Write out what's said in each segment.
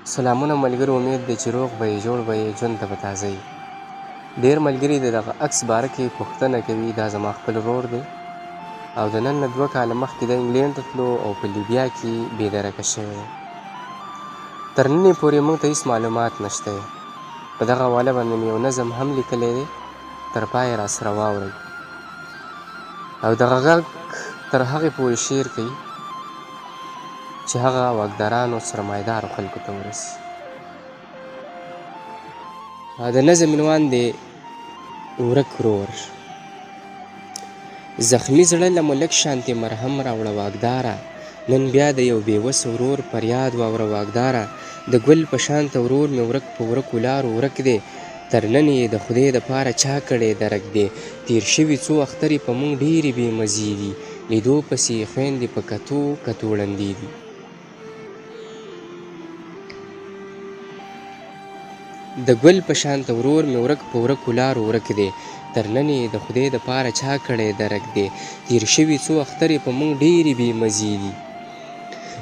سلامونه ملګرو، امید دی چې روغ به یې جوړ به یې ژوند ته به تازه یې. ډېر ملګري د دغه عکس باره کې پوښتنه کوي، دا زما خپل ورور دی او د نن نه 2 کاله مخکې د انګلینډ ته تلو او په لیبیا کې بې درکه شوی دی. تر ننې پورې موږ ته هېڅ معلومات نشته دی. په دغه حواله باندې مې یو نظم هم لیکلی دی، تر پایه راسره واورئ. او دغه غږ تر هغې پورې شعر کوي چې هغه واکدارانو سرمایدارو خلکو ته ورسي. د نظم عنوان دی ورک ورور. زخمی زړه له ملک شانتې مرهم راوړه واکداره، نن بیا د یو بېوسه ورور فریاد واوره واکداره. د ګل په شانته ورور مې ورک په ورکو لارو ورک دی، تر نن یې د خدای دپاره چا کړی درک دی. تیر شوي څو اخترې په موږ ډېرې بې مزې دي، لیدو پسې یې خویندې په کتو کتو ړندې دي. د ګل په شانته ورور مې ورک په ورکو لارو ورک دی، تر نن یې د خدای دپاره چا کړی درک دی. تیر شوي څو اخترې په موږ ډېرې بې مزې دي،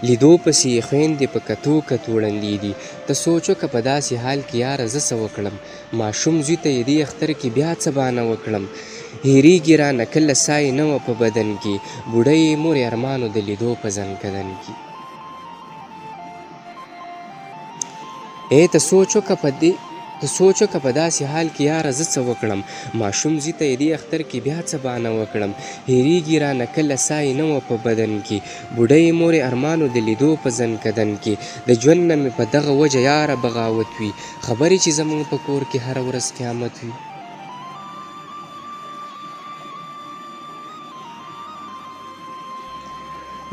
لیدو پسې یې خویندې په کتو کتو ړندې دي. ته سوچ وکړه په داسې حال کې یاره زه څه وکړم، ماشوم زوی ته یې دې اختر کې بیا څه بانه وکړم. هېرېږي رانه کله ساه یې نه وه په بدن کې، بوډۍ مور یې ارمانو د لیدو په زنکدن کې. ته سوچ وکړه په داسې حال کې یاره زه څه وکړم، ماشوم زوی ته یې دې اختر کې بیا څه بانه وکړم. هېرېږي رانه کله ساه یې نه وه په بدن کې، بوډۍ مور یې ارمانو د لیدو په زنکدن کې. د ژوند نه مې په دغه وجه یاره بغاوت وي، خبرې چې زموږ په کور کې هره ورځ قیامت وي.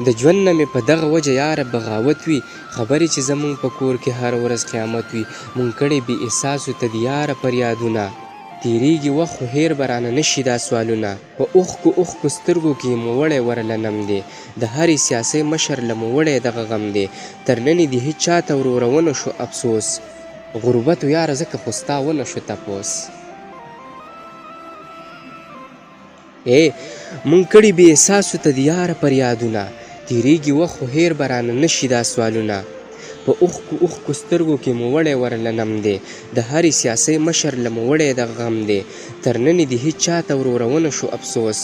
د ژوند نه مې په دغه وجه یاره بغاوت وي، خبرې چې زموږ په کور کې هر ورځ قیامت وي. مونږ کړی بې احساسو ته د یاره فریادونه، تېرېږي وخت خو هېر به رانه نه شي دا سوالونه. په اوښکو سترګو کې مو وړی ورله نم دی، د هرې سیاسۍ مشر له مو وړی دغه غم دی. تر ننې د هېچ چا ته وروره ونه شو افسوس، غربت و یاره ځکه خو ستا ونه شو تپوس. مونږ کړي بې احساسو ته د یاره فریادونه، تېرېږي وخت خو هېر به رانه نه شي دا سوالونه. په اوښکو سترګو کې مو وړی ورله نم دی، د هرې سیاسۍ مشر له مو وړی دغه غم دی. تر ننې د هېچ چا ته وروره ونه شو افسوس،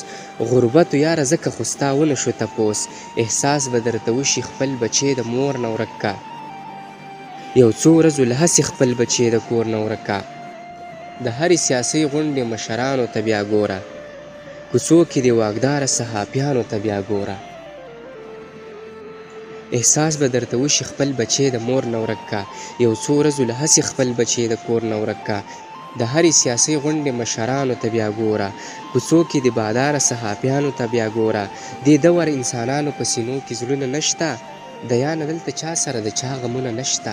غربت و یاره ځکه خو ستا ونه شو تپوس. احساس به درته وشي خپل بچی د مور نه ورک کا، یو څو ورځو له هسې خپل بچی د کور نه ورک کا. د هرې سیاسۍ غونډې مشرانو ته بیا ګوره، کوڅو کې د واکداره صحافیانو ته بیا ګوره. احساس به درته وشي خپل بچی د مور نه ورک کا، یو څو ورځو له هسې خپل بچی د کور نه ورک کا. د هرې سیاسۍ غونډې مشرانو ته بیا ګوره، کوڅو کې د باداره صحافیانو ته بیا ګوره. دې دور انسانانو په سینو کې زړونه نشته، دیانه دلته چا سره د چا غمونه نشته.